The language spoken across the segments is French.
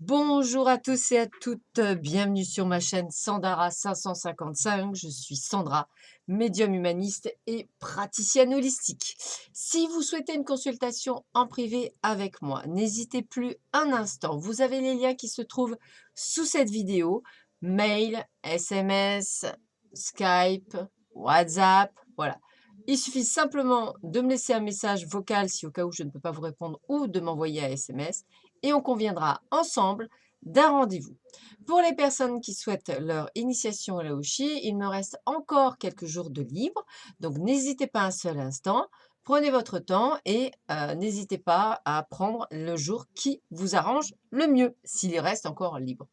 Bonjour à tous et à toutes, bienvenue sur ma chaîne Sandara 555. Je suis Sandra, médium humaniste et praticienne holistique. Si vous souhaitez une consultation en privé avec moi, n'hésitez plus un instant. Vous avez les liens qui se trouvent sous cette vidéo, mail, SMS, Skype, WhatsApp, voilà. Il suffit simplement de me laisser un message vocal si au cas où je ne peux pas vous répondre ou de m'envoyer un SMS et on conviendra ensemble d'un rendez-vous. Pour les personnes qui souhaitent leur initiation à l'aoshi, il me reste encore quelques jours de libre, donc n'hésitez pas un seul instant. Prenez votre temps et n'hésitez pas à prendre le jour qui vous arrange le mieux, s'il reste encore libre.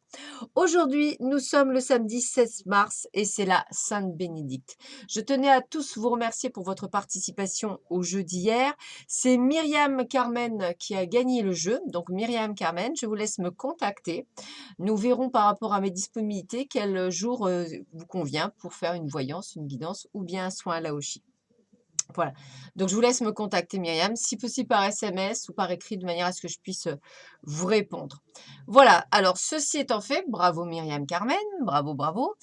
Aujourd'hui, nous sommes le samedi 16 mars et c'est la Sainte Bénédicte. Je tenais à tous vous remercier pour votre participation au jeu d'hier. C'est Myriam Carmen qui a gagné le jeu. Donc Myriam Carmen, je vous laisse me contacter. Nous verrons par rapport à mes disponibilités quel jour vous convient pour faire une voyance, une guidance ou bien un soin à Laoshi. Voilà. Donc, je vous laisse me contacter, Myriam, si possible par SMS ou par écrit, de manière à ce que je puisse vous répondre. Voilà. Alors, ceci étant fait, bravo Myriam Carmen, bravo, bravo.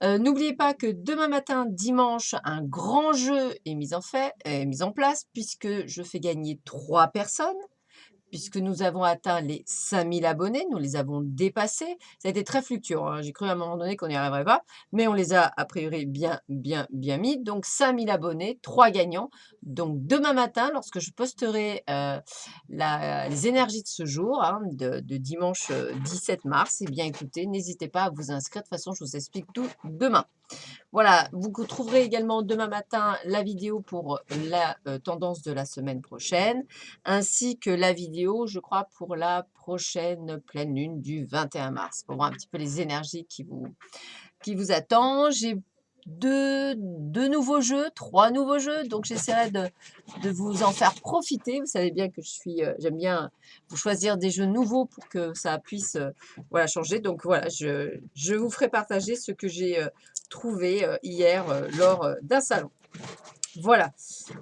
N'oubliez pas que demain matin, dimanche, un grand jeu est mis en place, puisque je fais gagner 3 personnes puisque nous avons atteint les 5000 abonnés, nous les avons dépassés. Ça a été très fluctuant, hein. J'ai cru à un moment donné qu'on n'y arriverait pas, mais on les a priori bien mis. Donc 5000 abonnés, 3 gagnants. Donc demain matin, lorsque je posterai les énergies de ce jour, hein, de dimanche 17 mars, eh bien écoutez, n'hésitez pas à vous inscrire. De toute façon, je vous explique tout demain. Voilà, vous trouverez également demain matin la vidéo pour la tendance de la semaine prochaine, ainsi que la vidéo, je crois, pour la prochaine pleine lune du 21 mars, pour voir un petit peu les énergies qui vous attendent. J'ai deux nouveaux jeux, 3 nouveaux jeux, donc j'essaierai de vous en faire profiter. Vous savez bien que j'aime bien vous choisir des jeux nouveaux pour que ça puisse voilà, changer. Donc voilà, je vous ferai partager ce que j'ai trouvé hier lors d'un salon. Voilà.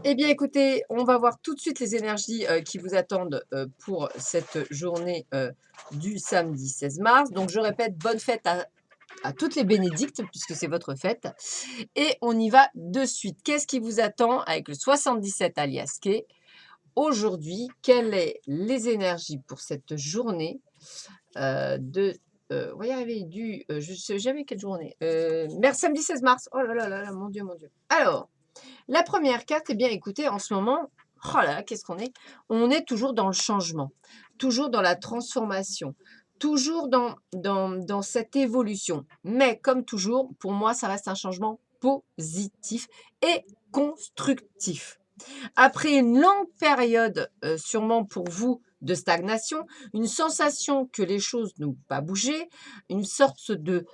Eh bien, écoutez, on va voir tout de suite les énergies qui vous attendent pour cette journée du samedi 16 mars. Donc, je répète, bonne fête à toutes les bénédictes, puisque c'est votre fête. Et on y va de suite. Qu'est-ce qui vous attend avec le 77 alias K aujourd'hui? Quelles sont les énergies pour cette journée on va y arriver, je ne sais jamais quelle journée. Samedi 16 mars. Oh là là là là, mon Dieu, mon Dieu. Alors, la première carte, eh bien, écoutez, en ce moment, oh là là, qu'est-ce qu'on est? On est toujours dans le changement, toujours dans la transformation, toujours dans cette évolution. Mais comme toujours, pour moi, ça reste un changement positif et constructif. Après une longue période, sûrement pour vous, de stagnation, une sensation que les choses n'ont pas bougé, une sorte de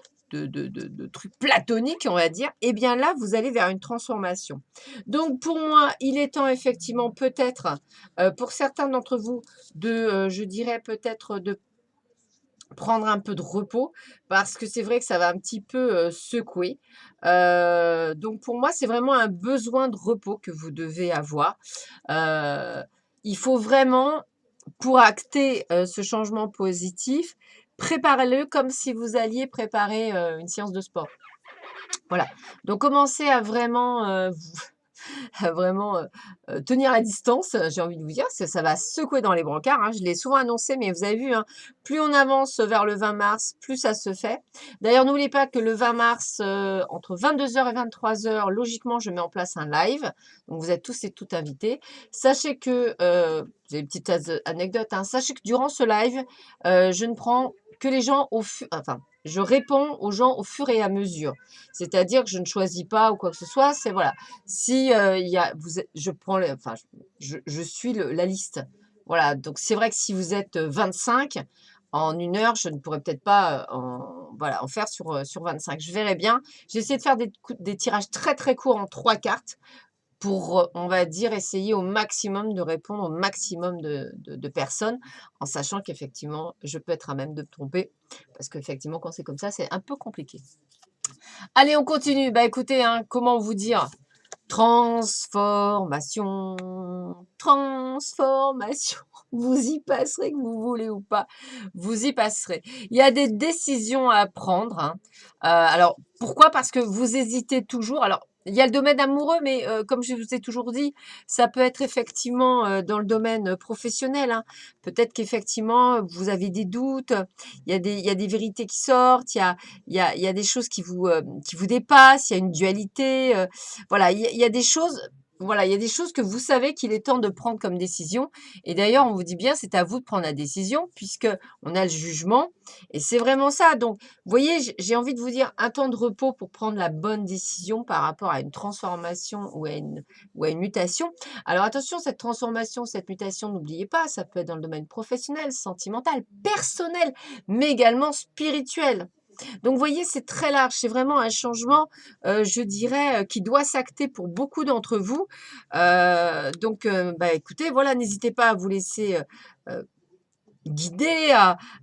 truc platonique, on va dire, eh bien là, vous allez vers une transformation. Donc pour moi, il est temps effectivement peut-être, pour certains d'entre vous, je dirais peut-être de prendre un peu de repos parce que c'est vrai que ça va un petit peu, secouer. Donc pour moi, c'est vraiment un besoin de repos que vous devez avoir. Heu, il faut vraiment, pour acter, ce changement positif, préparez-le comme si vous alliez préparer, une séance de sport. Voilà. Donc commencez à vraiment, à vraiment, tenir la distance, j'ai envie de vous dire, ça va secouer dans les brancards, hein. Je l'ai souvent annoncé, mais vous avez vu, hein, plus on avance vers le 20 mars, plus ça se fait. D'ailleurs, n'oubliez pas que le 20 mars, entre 22 h et 23 h, logiquement, je mets en place un live. Donc vous êtes tous et toutes invités. Sachez que, vous avez une petite anecdote, hein, sachez que durant ce live, je ne prends que les gens enfin, je réponds aux gens au fur et à mesure. C'est-à-dire que je ne choisis pas ou quoi que ce soit, c'est voilà. Si, il y a je prends enfin, je suis la liste. Voilà, donc c'est vrai que si vous êtes 25, en 1 heure, je ne pourrais peut-être pas, en faire sur 25. Je verrai bien. J'essaie de faire des tirages très, très courts en 3 cartes pour, on va dire, essayer au maximum de répondre au maximum de personnes, en sachant qu'effectivement, je peux être à même de me tromper parce qu'effectivement, quand c'est comme ça, c'est un peu compliqué. Allez, on continue. Bah, écoutez, hein, comment vous dire? Transformation, transformation. Vous y passerez que vous voulez ou pas, vous y passerez. Il y a des décisions à prendre, hein. Alors pourquoi? Parce que vous hésitez toujours. Alors il y a le domaine amoureux, mais comme je vous ai toujours dit, ça peut être effectivement, dans le domaine professionnel, hein. Peut-être qu'effectivement, vous avez des doutes, il y a des vérités qui sortent, il y a des choses qui vous dépassent, il y a une dualité, voilà, il y a des choses, voilà, il y a des choses que vous savez qu'il est temps de prendre comme décision. Et d'ailleurs, on vous dit bien, c'est à vous de prendre la décision, puisque on a le jugement. Et c'est vraiment ça. Donc, vous voyez, j'ai envie de vous dire un temps de repos pour prendre la bonne décision par rapport à une transformation ou à une mutation. Alors attention, cette transformation, cette mutation, n'oubliez pas, ça peut être dans le domaine professionnel, sentimental, personnel, mais également spirituel. Donc, vous voyez, c'est très large. C'est vraiment un changement, je dirais, qui doit s'acter pour beaucoup d'entre vous. Donc, bah, écoutez, voilà, n'hésitez pas à vous laisser guider,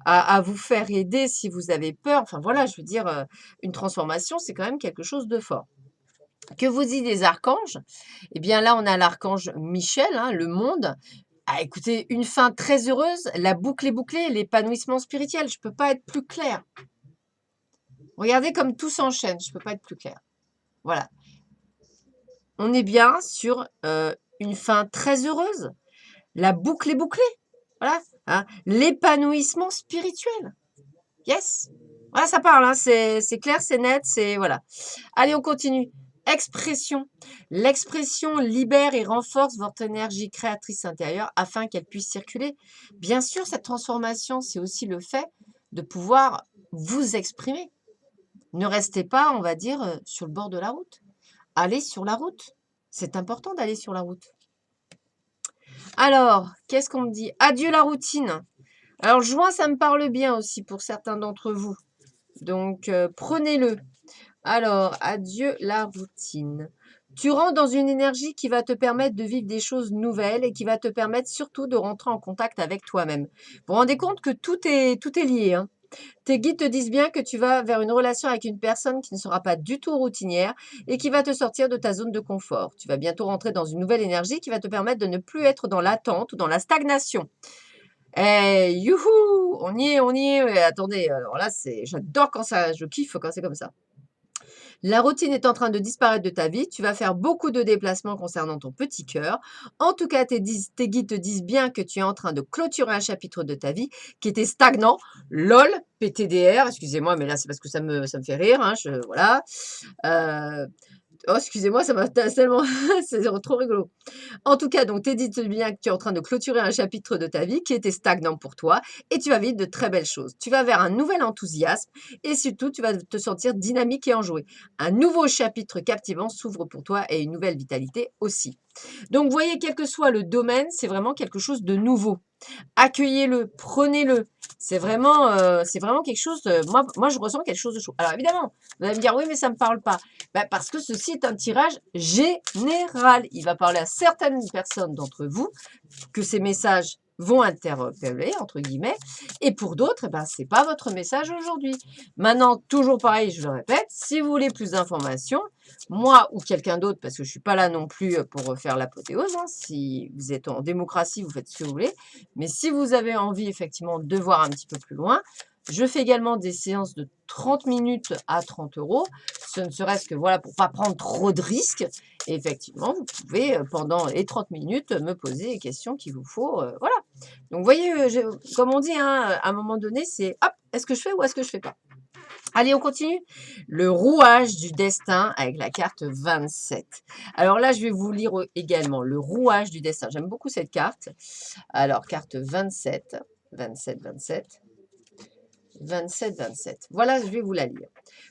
à vous faire aider si vous avez peur. Enfin, voilà, je veux dire, une transformation, c'est quand même quelque chose de fort. Que vous dites des archanges? Eh bien, là, on a l'archange Michel, hein, le monde. Ah, écoutez, une fin très heureuse, la boucle est bouclée, l'épanouissement spirituel. Je ne peux pas être plus claire. Regardez comme tout s'enchaîne, je ne peux pas être plus claire. Voilà. On est bien sur une fin très heureuse. La boucle est bouclée. Voilà. Hein. L'épanouissement spirituel. Yes. Voilà, ça parle. Hein. C'est clair, c'est net. C'est voilà. Allez, on continue. Expression. L'expression libère et renforce votre énergie créatrice intérieure afin qu'elle puisse circuler. Bien sûr, cette transformation, c'est aussi le fait de pouvoir vous exprimer. Ne restez pas, on va dire, sur le bord de la route. Allez sur la route. C'est important d'aller sur la route. Alors, qu'est-ce qu'on me dit? Adieu la routine. Alors, juin, ça me parle bien aussi pour certains d'entre vous. Donc, prenez-le. Alors, adieu la routine. Tu rentres dans une énergie qui va te permettre de vivre des choses nouvelles et qui va te permettre surtout de rentrer en contact avec toi-même. Vous vous rendez compte que tout est lié, hein. Tes guides te disent bien que tu vas vers une relation avec une personne qui ne sera pas du tout routinière et qui va te sortir de ta zone de confort. Tu vas bientôt rentrer dans une nouvelle énergie qui va te permettre de ne plus être dans l'attente ou dans la stagnation. Eh, youhou! On y est, on y est. Ouais, attendez, alors là, j'adore quand ça, je kiffe quand c'est comme ça. La routine est en train de disparaître de ta vie. Tu vas faire beaucoup de déplacements concernant ton petit cœur. En tout cas, tes guides te disent bien que tu es en train de clôturer un chapitre de ta vie qui était stagnant. LOL, PTDR, excusez-moi, mais là, c'est parce que ça me fait rire. Hein, voilà. Euh, oh, excusez-moi, ça m'a tellement. C'est trop rigolo. En tout cas, donc, t'es dit bien que tu es en train de clôturer un chapitre de ta vie qui était stagnant pour toi et tu vas vivre de très belles choses. Tu vas vers un nouvel enthousiasme et surtout, tu vas te sentir dynamique et enjoué. Un nouveau chapitre captivant s'ouvre pour toi et une nouvelle vitalité aussi. Donc, vous voyez, quel que soit le domaine, c'est vraiment quelque chose de nouveau. Accueillez-le, prenez-le. C'est vraiment quelque chose. Moi, je ressens quelque chose de chaud. Alors, évidemment, vous allez me dire, oui, mais ça ne me parle pas. Ben, parce que ceci est un tirage général. Il va parler à certaines personnes d'entre vous que ces messages vont interpeller, entre guillemets, et pour d'autres, eh ben, ce n'est pas votre message aujourd'hui. Maintenant, toujours pareil, je le répète, si vous voulez plus d'informations, moi ou quelqu'un d'autre, parce que je ne suis pas là non plus pour faire l'apothéose, hein, si vous êtes en démocratie, vous faites ce que vous voulez, mais si vous avez envie effectivement de voir un petit peu plus loin, je fais également des séances de 30 minutes à 30 euros, ce ne serait-ce que voilà, pour ne pas prendre trop de risques. Et effectivement, vous pouvez, pendant les 30 minutes, me poser les questions qu'il vous faut. Voilà. Donc, vous voyez, comme on dit, hein, à un moment donné, c'est hop, est-ce que je fais ou est-ce que je ne fais pas? Allez, on continue. Le rouage du destin avec la carte 27. Alors là, je vais vous lire également le rouage du destin. J'aime beaucoup cette carte. Alors, carte 27, 27, 27. 27, 27. Voilà, je vais vous la lire.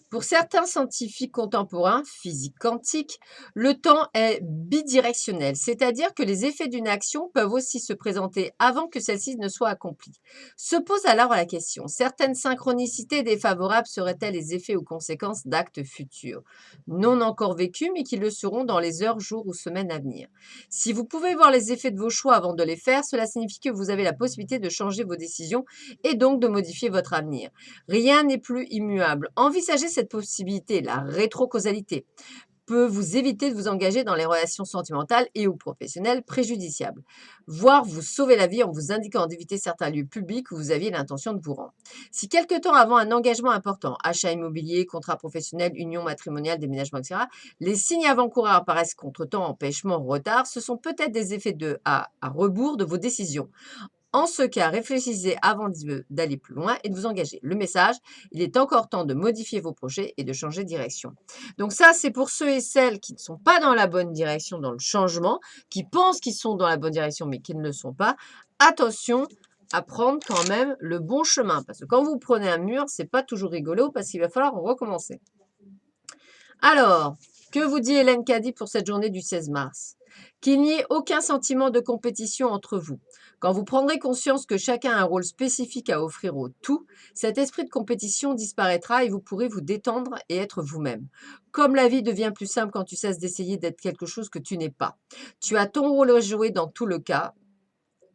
Pour certains scientifiques contemporains, physique quantique, le temps est bidirectionnel, c'est-à-dire que les effets d'une action peuvent aussi se présenter avant que celle-ci ne soit accomplie. Se pose alors la question, certaines synchronicités défavorables seraient-elles les effets ou conséquences d'actes futurs, non encore vécus, mais qui le seront dans les heures, jours ou semaines à venir? Si vous pouvez voir les effets de vos choix avant de les faire, cela signifie que vous avez la possibilité de changer vos décisions et donc de modifier votre avenir. Rien n'est plus immuable. Envisagez cette possibilité, la rétrocausalité. peut vous éviter de vous engager dans les relations sentimentales et ou professionnelles préjudiciables, voire vous sauver la vie en vous indiquant d'éviter certains lieux publics où vous aviez l'intention de vous rendre. Si quelque temps avant un engagement important, achat immobilier, contrat professionnel, union matrimoniale, déménagement, etc., les signes avant-coureurs apparaissent contretemps, empêchement, retard, ce sont peut-être des effets à rebours de vos décisions. En ce cas, réfléchissez avant d'aller plus loin et de vous engager. Le message, il est encore temps de modifier vos projets et de changer de direction. Donc ça, c'est pour ceux et celles qui ne sont pas dans la bonne direction dans le changement, qui pensent qu'ils sont dans la bonne direction mais qui ne le sont pas. Attention à prendre quand même le bon chemin. Parce que quand vous prenez un mur, c'est pas toujours rigolo parce qu'il va falloir recommencer. Alors, que vous dit Hélène Caddy pour cette journée du 16 mars? Qu'il n'y ait aucun sentiment de compétition entre vous. Quand vous prendrez conscience que chacun a un rôle spécifique à offrir au tout, cet esprit de compétition disparaîtra et vous pourrez vous détendre et être vous-même. Comme la vie devient plus simple quand tu cesses d'essayer d'être quelque chose que tu n'es pas. Tu as ton rôle à jouer dans tout le cas.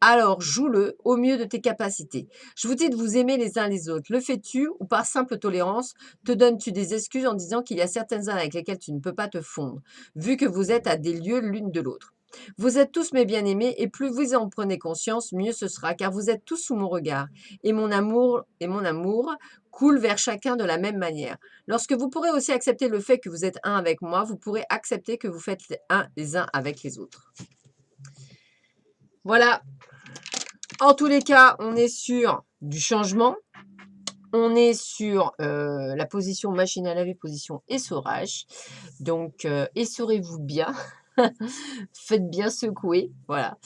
Alors joue-le au mieux de tes capacités. Je vous dis de vous aimer les uns les autres. Le fais-tu ou par simple tolérance, te donnes-tu des excuses en disant qu'il y a certaines âmes avec lesquelles tu ne peux pas te fondre, vu que vous êtes à des lieux l'une de l'autre. Vous êtes tous mes bien-aimés et plus vous en prenez conscience, mieux ce sera, car vous êtes tous sous mon regard. Et mon amour coule vers chacun de la même manière. Lorsque vous pourrez aussi accepter le fait que vous êtes un avec moi, vous pourrez accepter que vous faites les uns avec les autres. Voilà. En tous les cas, on est sur du changement. On est sur la position machine à laver, position essorage. Donc, essorez-vous bien. Faites bien secouer. Voilà.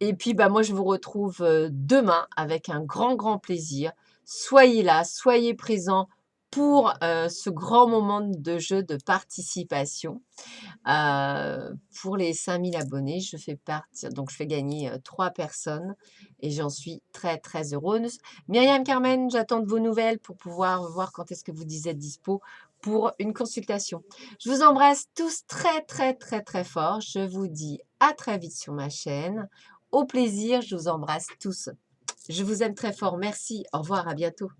Et puis, bah, moi, je vous retrouve demain avec un grand, grand plaisir. Soyez là, soyez présents pour ce grand moment de jeu de participation. Pour les 5000 abonnés, je fais partie, donc je fais gagner 3 personnes et j'en suis très, très heureuse. Myriam Carmen, j'attends de vos nouvelles pour pouvoir voir quand est-ce que vous êtes dispo pour une consultation. Je vous embrasse tous très, très, très, très fort. Je vous dis à très vite sur ma chaîne. Au plaisir, je vous embrasse tous. Je vous aime très fort. Merci. Au revoir, à bientôt.